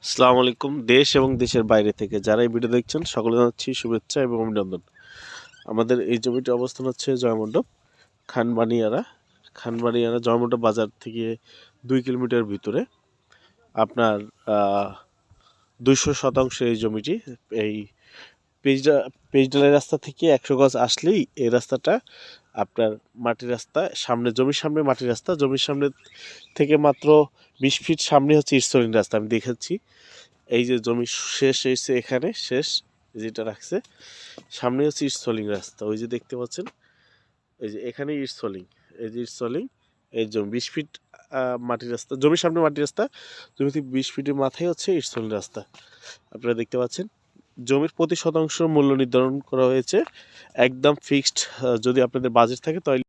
আসসালামু আলাইকুম। দেশ এবং দেশের বাইরে থেকে যারা এই ভিডিও দেখছেন সকলে জানাচ্ছি শুভেচ্ছা এবং অভিনন্দন। আমাদের এই জমিটির অবস্থান হচ্ছে জয়মণ্ডপ খানবানিয়ারা জয়মণ্ডপ বাজার থেকে 2 কিলোমিটার ভিতরে। আপনার 200 শতাংশ এই জমিটি। এই পেজডালের রাস্তা থেকে 100 গজ আসলেই এই রাস্তাটা আপনার মাটির রাস্তা, জমির সামনে মাটির রাস্তা, জমির সামনে থেকে মাত্র 20 ফিট সামনে হচ্ছে ইটসলিং রাস্তা। আমি দেখাচ্ছি, এই যে জমি শেষ হয়েছে, এখানে শেষ যেটা রাখছে সামনে হচ্ছে ইটসলিং রাস্তা। ওই যে দেখতে পাচ্ছেন, এই যে এখানে ইটসলিং, এই যে ইটসলিং, এই জমি 20 ফিট মাটির রাস্তা, জমির সামনে মাটির রাস্তা, জমি থেকে 20 ফিটের মাথায় হচ্ছে ইটসলিং রাস্তা। আপনারা দেখতে পাচ্ছেন, জমির প্রতি শতাংশ মূল্য নির্ধারণ করা হয়েছে একদম ফিক্সড। যদি আপনাদের বাজেট থাকে তাহলে